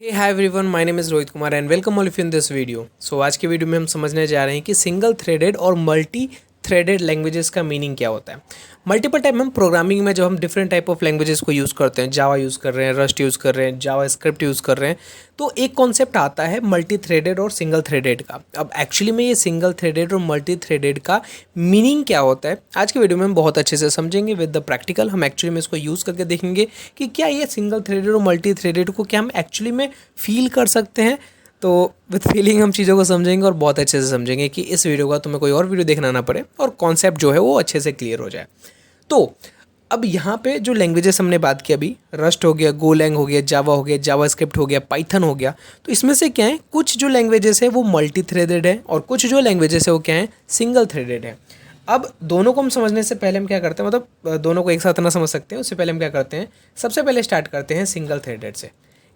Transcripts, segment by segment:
Hey hi everyone, my name is Rohit Kumar and welcome all of you in this video. So आज के video में हम समझने जा रहे हैं कि सिंगल थ्रेडेड और मल्टी थ्रेडेड लैंग्वेजेस का मीनिंग क्या होता है। मल्टीपल टाइप हम प्रोग्रामिंग में जब हम डिफरेंट टाइप ऑफ लैंग्वेजेस को यूज़ करते हैं, जावा यूज़ कर रहे हैं, रस्ट यूज़ कर रहे हैं, जावा स्क्रिप्ट यूज़ कर रहे हैं, तो एक कॉन्सेप्ट आता है मल्टी थ्रेडेड और सिंगल थ्रेडेड का। अब एक्चुअली में ये सिंगल थ्रेडेड और मल्टी थ्रेडेड का मीनिंग क्या होता है, आज के वीडियो में हम बहुत अच्छे से समझेंगे विद द प्रैक्टिकल। हम एक्चुअली में इसको यूज़ करके देखेंगे कि क्या ये सिंगल थ्रेडेड और मल्टी थ्रेडेड को क्या हम एक्चुअली में फील कर सकते हैं। तो विथ फीलिंग हम चीज़ों को समझेंगे और बहुत अच्छे से समझेंगे कि इस वीडियो का तुम्हें कोई और वीडियो देखना ना पड़े और कॉन्सेप्ट जो है वो अच्छे से क्लियर हो जाए। तो अब यहाँ पे जो लैंग्वेजेस हमने बात की, अभी रस्ट हो गया, गोलैंग हो गया, जावा हो गया, जावा स्क्रिप्ट हो गया, पाइथन हो गया, तो इसमें से क्या है, कुछ जो लैंग्वेजेस है वो मल्टी थ्रेडेड है और कुछ जो लैंग्वेजेस है वो क्या है, सिंगल थ्रेडेड है। अब दोनों को हम समझने से पहले हम क्या करते हैं, मतलब दोनों को एक साथ ना समझ सकते हैं, उससे पहले हम क्या करते हैं, सबसे पहले स्टार्ट करते हैं सिंगल थ्रेडेड से,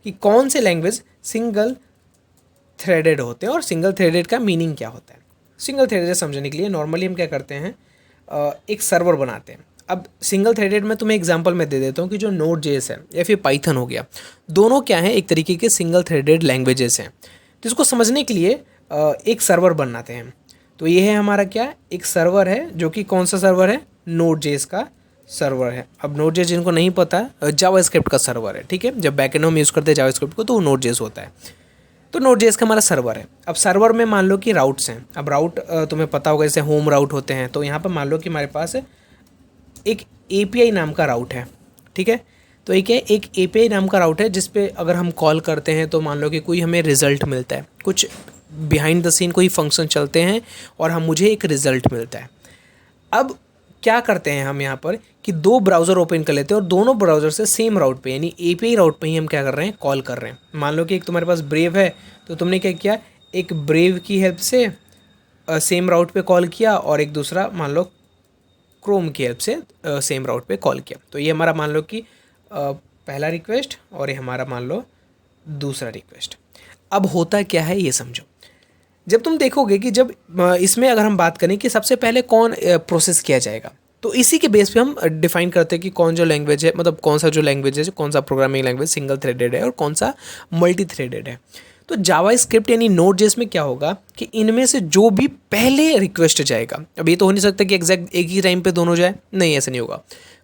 कि कौन से लैंग्वेज सिंगल थ्रेडेड होते हैं और सिंगल थ्रेडेड का मीनिंग क्या होता है। सिंगल थ्रेडेड समझने के लिए नॉर्मली हम क्या करते हैं, एक सर्वर बनाते हैं। अब सिंगल थ्रेडेड में तुम्हें एग्जांपल मैं दे देता हूँ कि जो नोड जेएस है या फिर पाइथन हो गया, दोनों क्या है, एक तरीके के सिंगल थ्रेडेड लैंग्वेजेस हैं। तो इसको समझने के लिए एक सर्वर बनाते हैं। तो ये है हमारा क्या, एक सर्वर है, जो कि कौन सा सर्वर है, नोड जेएस का सर्वर है। अब नोड जेएस जिनको नहीं पता, जावा स्क्रिप्ट का सर्वर है, ठीक है। जब बैकएंड में यूज़ करते हैं जावा स्क्रिप्ट को तो वो नोड जेएस होता है। तो नोड जेएस का हमारा सर्वर है। अब सर्वर में मान लो कि राउट्स हैं। अब राउट तुम्हें पता होगा, जैसे होम राउट होते हैं, तो यहाँ पर मान लो कि हमारे पास एक एपीआई नाम का राउट है, ठीक है। तो एक एपीआई नाम का राउट है जिस पे अगर हम कॉल करते हैं तो मान लो कि कोई हमें रिजल्ट मिलता है, कुछ बिहाइंड द सीन कोई फंक्शन चलते हैं और हम मुझे एक रिजल्ट मिलता है। अब क्या करते हैं हम यहाँ पर कि दो ब्राउज़र ओपन कर लेते हैं और दोनों ब्राउज़र से सेम राउट पे, यानी एपीआई राउट पे ही हम क्या कर रहे हैं, कॉल कर रहे हैं। मान लो कि एक तुम्हारे पास ब्रेव है, तो तुमने क्या किया, एक ब्रेव की हेल्प से सेम राउट पे कॉल किया और एक दूसरा मान लो क्रोम की हेल्प से सेम राउट पे कॉल किया। तो ये हमारा मान लो कि पहला रिक्वेस्ट और ये हमारा मान लो दूसरा रिक्वेस्ट। अब होता क्या है ये समझो। जब तुम देखोगे कि जब इसमें अगर हम बात करें कि सबसे पहले कौन प्रोसेस किया जाएगा, तो इसी के बेस पे हम डिफाइन करते हैं कि कौन जो लैंग्वेज है, मतलब कौन सा जो लैंग्वेज है, कौन सा प्रोग्रामिंग लैंग्वेज सिंगल थ्रेडेड है और कौन सा मल्टी थ्रेडेड है। तो जावा स्क्रिप्ट यानी नोड जेएस में क्या होगा कि इनमें से जो भी पहले रिक्वेस्ट जाएगा, अब ये तो हो नहीं सकता कि एग्जैक्ट एक ही टाइम पे दोनों जाए, नहीं, ऐसा नहीं होगा।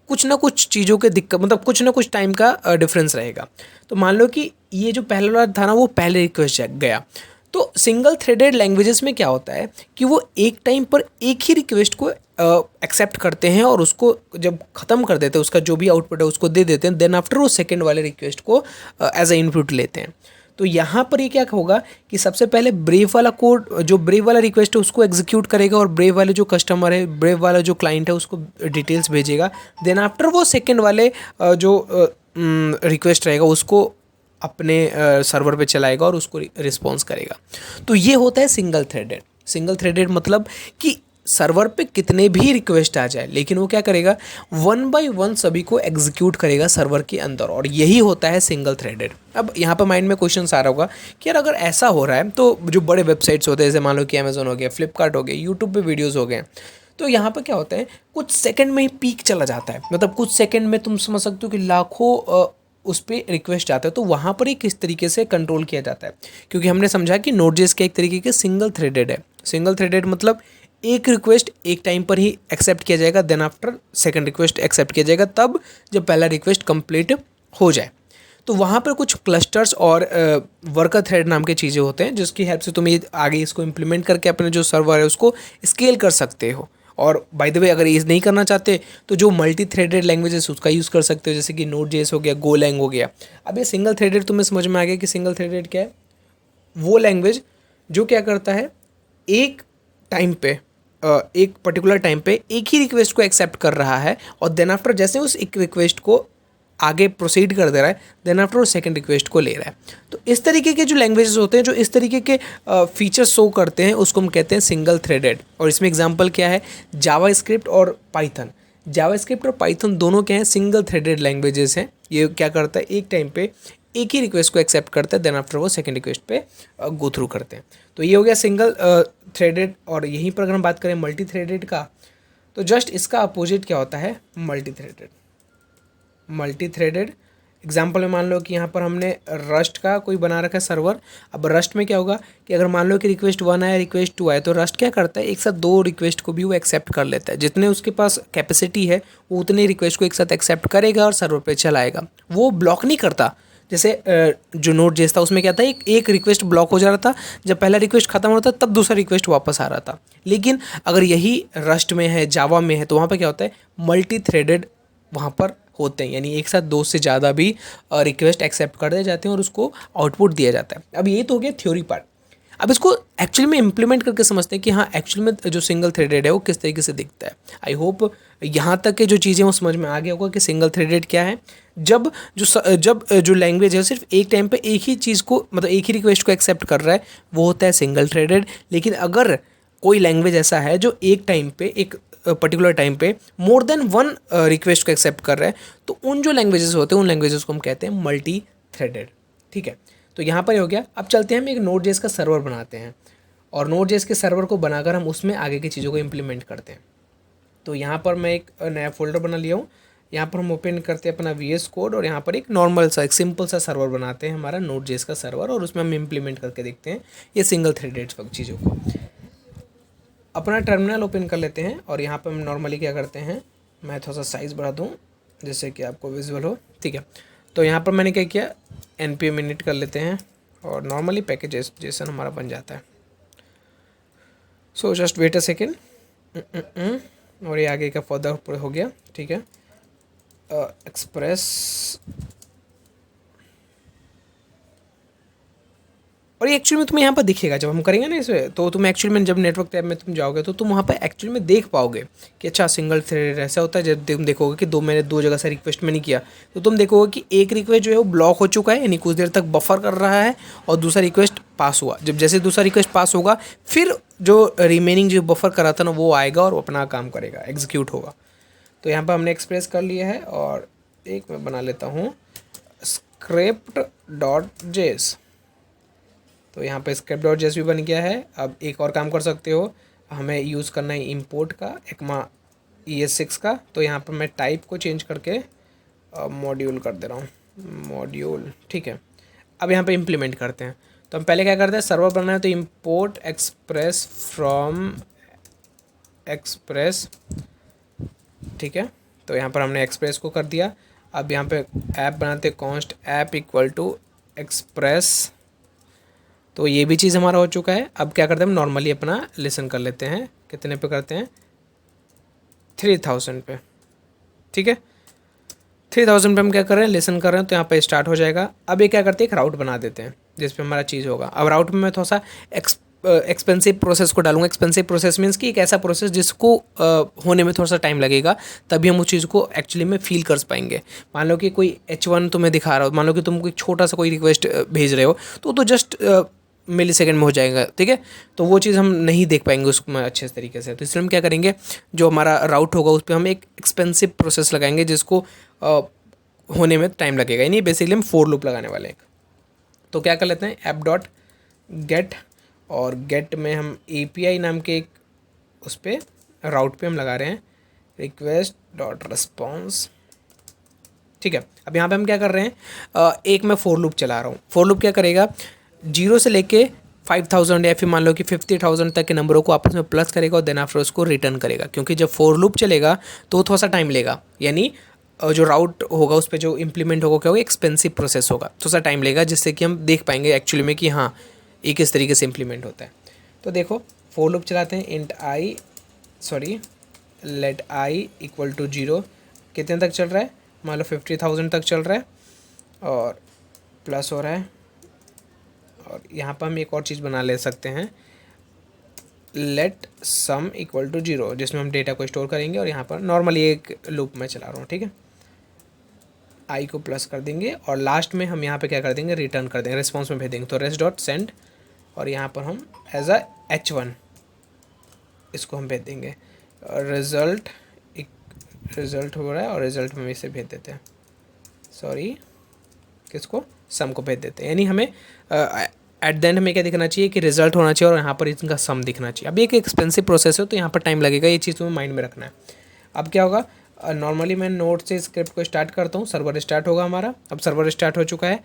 कुछ ना कुछ चीज़ों के दिक्कत, मतलब कुछ ना कुछ टाइम का डिफरेंस रहेगा। तो मान लो कि ये जो पहला वाला था ना, वो पहले रिक्वेस्ट गया। तो सिंगल थ्रेडेड लैंग्वेजेस में क्या होता है कि वो एक टाइम पर एक ही रिक्वेस्ट को एक्सेप्ट करते हैं और उसको जब ख़त्म कर देते हैं, उसका जो भी आउटपुट है उसको दे देते हैं, देन आफ्टर वो सेकंड वाले रिक्वेस्ट को एज अ इनपुट लेते हैं। तो यहाँ पर ये क्या होगा कि सबसे पहले ब्रेव वाला कोड, जो ब्रेव वाला रिक्वेस्ट है उसको एग्जीक्यूट करेगा और ब्रेव वाले जो कस्टमर है, ब्रेव वाला जो क्लाइंट है उसको डिटेल्स भेजेगा। देन आफ्टर वो सेकेंड वाले जो रिक्वेस्ट रहेगा उसको अपने सर्वर पे चलाएगा और उसको रिस्पॉन्स करेगा। तो ये होता है सिंगल थ्रेडेड। सिंगल थ्रेडेड मतलब कि सर्वर पे कितने भी रिक्वेस्ट आ जाए, लेकिन वो क्या करेगा, वन बाय वन सभी को एग्जीक्यूट करेगा सर्वर के अंदर, और यही होता है सिंगल थ्रेडेड। अब यहाँ पर माइंड में क्वेश्चन आ रहा होगा कि यार अगर ऐसा हो रहा है तो जो बड़े वेबसाइट्स होते हैं, जैसे मान लो कि अमेजोन हो गया, फ्लिपकार्ट हो गया, यूट्यूब पे वीडियोस हो गए, तो यहाँ पर क्या होता है, कुछ सेकंड में ही पीक चला जाता है। मतलब कुछ सेकंड में तुम समझ सकते हो कि लाखों उस पर रिक्वेस्ट आता है। तो वहाँ पर ही किस तरीके से कंट्रोल किया जाता है, क्योंकि हमने समझा कि नोड जेएस का एक तरीके के सिंगल थ्रेडेड है। सिंगल थ्रेडेड मतलब एक रिक्वेस्ट एक टाइम पर ही एक्सेप्ट किया जाएगा, then after second request accept किया जाएगा, तब जब पहला रिक्वेस्ट कंप्लीट हो जाए। तो वहाँ पर कुछ क्लस्टर्स और वर्कर थ्रेड नाम के चीज़ें होते हैं, जिसकी हेल्प से तुम ये आगे इसको इम्प्लीमेंट करके अपने जो सर्वर है उसको स्केल कर सकते हो। और बाय द वे अगर ये नहीं करना चाहते तो जो मल्टी थ्रेडेड लैंग्वेजेस उसका यूज़ कर सकते हो, जैसे कि नोड जेएस हो गया, गोलैंग हो गया। अब ये सिंगल थ्रेडेड तुम्हें समझ में आ गया कि सिंगल थ्रेडेड क्या है, वो लैंग्वेज जो क्या करता है, एक टाइम पे एक पर्टिकुलर टाइम पे एक ही रिक्वेस्ट को एक्सेप्ट कर रहा है और देन आफ्टर जैसे उस एक रिक्वेस्ट को आगे प्रोसीड कर दे रहा है, देन आफ्टर वो सेकंड रिक्वेस्ट को ले रहा है। तो इस तरीके के जो लैंग्वेजेस होते हैं, जो इस तरीके के फीचर्स शो करते हैं, उसको हम कहते हैं सिंगल थ्रेडेड। और इसमें एग्जांपल क्या है, जावा स्क्रिप्ट और पाइथन। जावा स्क्रिप्ट और पाइथन दोनों क्या हैं, सिंगल थ्रेडेड लैंग्वेजेस हैं। ये क्या करता है, एक टाइम पे एक ही रिक्वेस्ट को एक्सेप्ट करता है, देन आफ्टर वो सेकंड रिक्वेस्ट पे गो थ्रू करते हैं। तो ये हो गया सिंगल थ्रेडेड। और यहीं पर अगर हम बात करें मल्टी थ्रेडेड का, तो जस्ट इसका अपोजिट क्या होता है, multi threaded. Multi threaded example में मान लो कि यहाँ पर हमने रस्ट का कोई बना रखा है सर्वर। अब रस्ट में क्या होगा कि अगर मान लो कि रिक्वेस्ट 1 आया, रिक्वेस्ट 2 आया, तो रस्ट क्या करता है, एक साथ 2 रिक्वेस्ट को भी वो एक्सेप्ट कर लेता है। जितने उसके पास कैपेसिटी है वो उतने रिक्वेस्ट को एक साथ एक्सेप्ट करेगा और सर्वर पे चलाएगा, वो ब्लॉक नहीं करता। जैसे जो नोड जेस था उसमें क्या था, एक रिक्वेस्ट ब्लॉक हो जा रहा था, जब पहला रिक्वेस्ट खत्म होता तब दूसरा रिक्वेस्ट वापस आ रहा था। लेकिन अगर यही रस्ट में है, जावा में है, तो वहाँ पर क्या होता है, मल्टी थ्रेडेड वहाँ पर होते हैं, यानी एक साथ 2 से ज़्यादा भी रिक्वेस्ट एक्सेप्ट कर दिए जाते हैं और उसको आउटपुट दिया जाता है। अब ये तो हो गया थ्योरी पार्ट। अब इसको एक्चुअली में इम्प्लीमेंट करके समझते हैं कि हाँ एक्चुअली में जो सिंगल थ्रेडेड है वो किस तरीके से दिखता है। आई होप यहाँ तक के जो चीज़ें वो समझ में आ गया होगा कि सिंगल थ्रेडेड क्या है। जब जो लैंग्वेज है सिर्फ एक टाइम पे एक ही चीज़ को, मतलब एक ही रिक्वेस्ट को एक्सेप्ट कर रहा है, वो होता है सिंगल थ्रेडेड। लेकिन अगर कोई लैंग्वेज ऐसा है जो एक टाइम पे, एक पर्टिकुलर टाइम पे मोर देन 1 रिक्वेस्ट को एक्सेप्ट कर रहा है, तो उन जो लैंग्वेजेस होते हैं उन लैंग्वेजेस को हम कहते हैं मल्टी थ्रेडेड। ठीक है, तो यहाँ पर हो गया। अब चलते हैं, हम एक नोड जेएस का सर्वर बनाते हैं और नोड जेएस के सर्वर को बनाकर हम उसमें आगे की चीज़ों को इम्प्लीमेंट करते हैं। तो यहाँ पर मैं एक नया फोल्डर बना लिया हूँ। यहाँ पर हम ओपन करते हैं अपना VS कोड और यहाँ पर एक नॉर्मल सा, एक सिंपल सा सर्वर बनाते हैं, हमारा नोड जेएस का सर्वर, और उसमें हम इम्प्लीमेंट करके देखते हैं ये सिंगल थ्रेडेड चीज़ों को। अपना टर्मिनल ओपन कर लेते हैं और यहाँ पर हम नॉर्मली क्या करते हैं, मैं थोड़ा सा साइज़ बढ़ा दूँ जिससे कि आपको विजुअल हो। ठीक है, तो यहाँ पर मैंने क्या किया, npm init कर लेते हैं और नॉर्मली पैकेज जेसन हमारा बन जाता है। So just wait a second, और ये आगे का फर्दर हो गया। ठीक है, एक्सप्रेस, और ये एक्चुअली में तुम्हें यहाँ पर दिखेगा जब हम करेंगे ना इसे, तो तुम एक्चुअली में जब नेटवर्क टैब में तुम जाओगे तो तुम वहाँ पर एक्चुअली में देख पाओगे कि अच्छा सिंगल थ्रेड ऐसा होता है। जब तुम देखोगे कि मैंने 2 जगह से रिक्वेस्ट मैंने किया, तो तुम देखोगे कि एक रिक्वेस्ट जो है वो ब्लॉक हो चुका है, यानी कुछ देर तक बफर कर रहा है, और दूसरा रिक्वेस्ट पास हुआ। जब जैसे दूसरा रिक्वेस्ट पास होगा, फिर जो रिमेनिंग जो बफर करा था ना वो आएगा और वो अपना काम करेगा, एग्जीक्यूट होगा। तो यहाँ पर हमने एक्सप्रेस कर लिया है, और एक मैं बना लेता हूँ script.js। तो यहाँ पे script.js भी बन गया है। अब एक और काम कर सकते हो, हमें यूज़ करना है इंपोर्ट का, ECMA ES6 का। तो यहाँ पर मैं टाइप को चेंज करके मॉड्यूल कर दे रहा हूँ, मॉड्यूल। ठीक है, अब यहाँ पे इम्प्लीमेंट करते हैं। तो हम पहले क्या करते हैं, सर्वर बनना है तो इंपोर्ट एक्सप्रेस फ्रॉम एक्सप्रेस। ठीक है, तो यहाँ पर हमने एक्सप्रेस को कर दिया। अब यहाँ पे ऐप बनाते, const app equal to express. तो ये भी चीज़ हमारा हो चुका है। अब क्या करते हैं, हम नॉर्मली अपना लिसन कर लेते हैं। कितने पे करते हैं, 3000 पे। ठीक है, 3000 पे हम क्या कर रहे हैं, लिसन कर रहे हैं, तो यहाँ पे स्टार्ट हो जाएगा। अब ये क्या करते हैं, एक राउट बना देते हैं जिस पे हमारा चीज़ होगा। अब राउट में मैं थोड़ा सा एक्सपेंसिव प्रोसेस को डालूंगा। एक्सपेंसिव प्रोसेस मीन्स कि एक ऐसा प्रोसेस जिसको होने में थोड़ा सा टाइम लगेगा, तभी हम उस चीज़ को एक्चुअली में फील कर पाएंगे। मान लो कि कोई H1 तुम्हें दिखा रहा हो, मान लो कि तुम कोई छोटा सा कोई रिक्वेस्ट भेज रहे हो, तो जस्ट मिली सेकेंड में हो जाएगा। ठीक है, तो वो चीज़ हम नहीं देख पाएंगे उसको अच्छे तरीके से। तो इसलिए हम क्या करेंगे, जो हमारा राउट होगा उस पर हम एक एक्सपेंसिव प्रोसेस लगाएंगे जिसको होने में टाइम लगेगा, यानी बेसिकली हम फॉर लूप लगाने वाले हैं। तो क्या कर लेते हैं, ऐप डॉट गेट, और गेट में हम API नाम के एक उस पर राउट पे हम लगा रहे हैं रिक्वेस्ट डॉट रिस्पॉन्स। ठीक है, अब यहाँ पे हम क्या कर रहे हैं, एक मैं फॉर लूप चला रहा हूँ। फॉर लूप क्या करेगा, 0 से लेके 5000 या फिर मान लो कि 50,000 तक के नंबरों को आपस में प्लस करेगा और देन आफ्टर उसको रिटर्न करेगा। क्योंकि जब फॉर लूप चलेगा तो थोड़ा सा टाइम लेगा, यानी जो राउट होगा उस पर जो इम्प्लीमेंट होगा क्या होगा, एक्सपेंसिव प्रोसेस होगा, थोड़ा सा टाइम लेगा, जिससे कि हम देख पाएंगे एक्चुअली में कि हाँ ये किस तरीके से इम्प्लीमेंट होता है। तो देखो फॉर लूप चलाते हैं, लेट आई इक्वल टू 0, कितने तक चल रहा है, मान लो 50,000 तक चल रहा है और प्लस हो रहा है। और यहाँ पर हम एक और चीज़ बना ले सकते हैं, लेट सम इक्वल टू 0, जिसमें हम डेटा को स्टोर करेंगे, और यहाँ पर नॉर्मली एक लूप में चला रहा हूँ। ठीक है, आई को प्लस कर देंगे और लास्ट में हम यहाँ पे क्या कर देंगे, रिटर्न कर देंगे, रिस्पॉन्स में भेज देंगे। तो रेस्ट डॉट सेंड, और यहाँ पर हम एज अ H1 इसको हम भेज देंगे। रिज़ल्ट हो रहा है और रिज़ल्ट में इसे भेज देते हैं, सॉरी किसको, सम को भेज देते हैं। यानी हमें एट द एंड हमें क्या दिखना चाहिए कि रिजल्ट होना चाहिए और यहाँ पर इनका सम दिखना चाहिए। अब एक एक्सपेंसिव प्रोसेस है तो यहाँ पर टाइम लगेगा, ये चीज़ तुम्हें माइंड में रखना है। अब क्या होगा, नॉर्मली मैं नोड से स्क्रिप्ट को स्टार्ट करता हूँ, सर्वर स्टार्ट होगा हमारा। अब सर्वर स्टार्ट हो चुका है।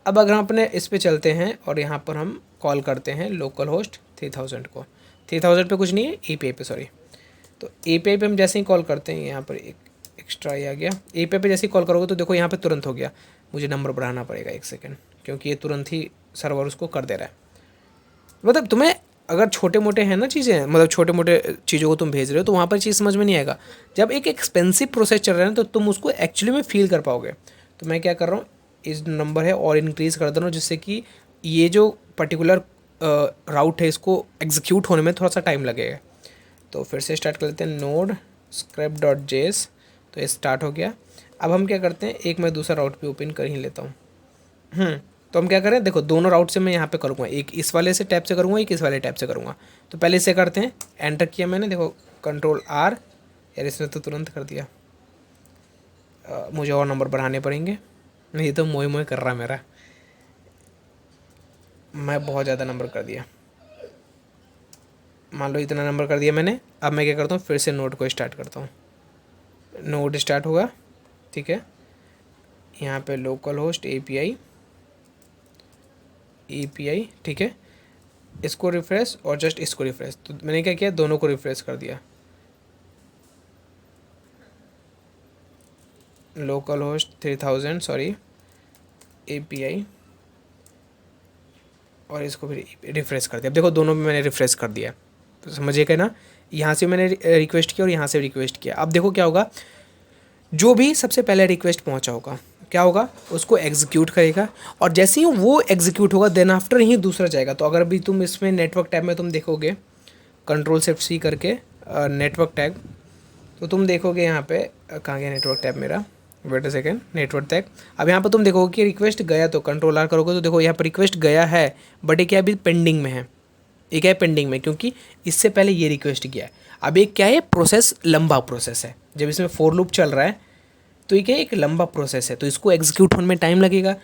अब अगर हम अपने इस पे चलते हैं और यहाँ पर हम कॉल करते हैं लोकल होस्ट 3000 को, 3000 पे कुछ नहीं है, API पे, सॉरी। तो API पे हम जैसे ही कॉल करते हैं, यहाँ पर एक एक्स्ट्रा आ गया। API पे जैसे ही कॉल करोगे तो देखो यहाँ पे तुरंत हो गया। मुझे नंबर बढ़ाना पड़ेगा 1 सेकेंड, क्योंकि ये तुरंत ही सर्वर उसको कर दे रहा है। मतलब तुम्हें अगर छोटे मोटे हैं ना चीज़ें, मतलब छोटे मोटे चीज़ों को तुम भेज रहे हो तो वहाँ पर चीज़ समझ में नहीं आएगा। जब एक एक्सपेंसिव प्रोसेस चल रहा है ना तो तुम उसको एक्चुअली में फील कर पाओगे। तो मैं क्या कर रहा हूँ, इस नंबर है और इंक्रीज़ कर दे रहा हूँ, जिससे कि ये जो पर्टिकुलर राउट है इसको एग्जीक्यूट होने में थोड़ा सा टाइम लगेगा। तो फिर से स्टार्ट कर लेते हैं नोड script.js। तो ये स्टार्ट हो गया। अब हम क्या करते हैं, एक मैं दूसरा राउट भी ओपन कर ही लेता हूँ। तो हम क्या करें, देखो दोनों राउट से मैं यहाँ पे करूँगा, एक इस वाले से टैप से करूँगा, एक इस वाले टैप से करूँगा। तो पहले इसे करते हैं, एंटर किया मैंने, देखो Ctrl+R, यार इसने तो तुरंत कर दिया। मुझे और नंबर बढ़ाने पड़ेंगे, नहीं तो मोए मोए कर रहा मेरा, मैं बहुत ज़्यादा नंबर कर दिया, मान लो इतना नंबर कर दिया मैंने। अब मैं क्या करता हूँ, फिर से नोड को स्टार्ट करता हूँ। नोड स्टार्ट होगा, ठीक है। यहाँ पे लोकल होस्ट API, ठीक है। इसको रिफ्रेश और जस्ट इसको रिफ्रेश। तो मैंने क्या किया, दोनों को रिफ्रेश कर दिया। लोकल होस्ट 3000, सॉरी, API, और इसको भी रिफ्रेश कर दिया। अब देखो दोनों में मैंने रिफ्रेश कर दिया, तो समझिए क्या ना, यहाँ से मैंने रिक्वेस्ट किया और यहाँ से रिक्वेस्ट किया। अब देखो क्या होगा, जो भी सबसे पहले रिक्वेस्ट पहुँचा होगा क्या होगा, उसको एग्जीक्यूट करेगा, और जैसे ही वो एग्जीक्यूट होगा देन आफ्टर ही दूसरा जाएगा। तो अगर भी तुम इसमें नेटवर्क टैब में तुम देखोगे, Ctrl+Shift+C करके नेटवर्क टैग, तो तुम देखोगे यहाँ पे कहाँ गया नेटवर्क टैब मेरा, wait a second, network tag. अब यहाँ पर तुम देखोगे कि रिक्वेस्ट गया, तो Ctrl+R करोगे तो देखो यहाँ पर रिक्वेस्ट गया है, बट ये क्या अभी पेंडिंग में है। ये क्या है, पेंडिंग में, क्योंकि इससे पहले ये रिक्वेस्ट किया है। अब एक क्या है, प्रोसेस लंबा प्रोसेस है, जब इसमें फॉर लूप चल रहा है तो ये क्या एक लंबा प्रोसेस है, तो इसको एग्जीक्यूट होने में टाइम लगेगा।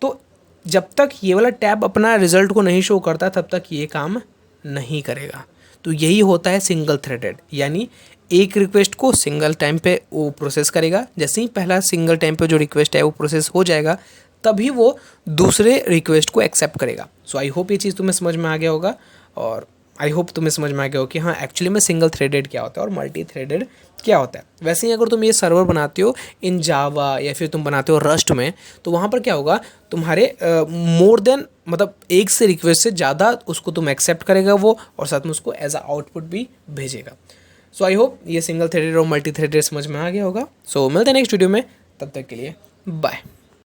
तो जब तक ये वाला टैब अपना रिजल्ट को नहीं शो करता तब तक ये काम नहीं करेगा। तो यही होता है सिंगल थ्रेडेड, यानी एक रिक्वेस्ट को सिंगल टाइम पे वो प्रोसेस करेगा। जैसे ही पहला सिंगल टाइम पे जो रिक्वेस्ट है वो प्रोसेस हो जाएगा, तभी वो दूसरे रिक्वेस्ट को एक्सेप्ट करेगा। सो आई होप ये चीज़ तुम्हें समझ में आ गया होगा, और आई होप तुम्हें समझ में आ गया हो कि हाँ एक्चुअली में सिंगल थ्रेडेड क्या होता है और मल्टी थ्रेडेड क्या होता है। वैसे ही अगर तुम ये सर्वर बनाते हो इन जावा या फिर तुम बनाते हो रस्ट में, तो वहाँ पर क्या होगा, तुम्हारे मोर देन, मतलब एक से रिक्वेस्ट से ज़्यादा उसको तुम एक्सेप्ट करेगा वो, और साथ में उसको एज अ आउटपुट भी भेजेगा। सो आई होप ये सिंगल थ्रेडेड और मल्टी थ्रेडेड समझ में आ गया होगा। सो मिलते हैं नेक्स्ट वीडियो में, तब तक के लिए बाय।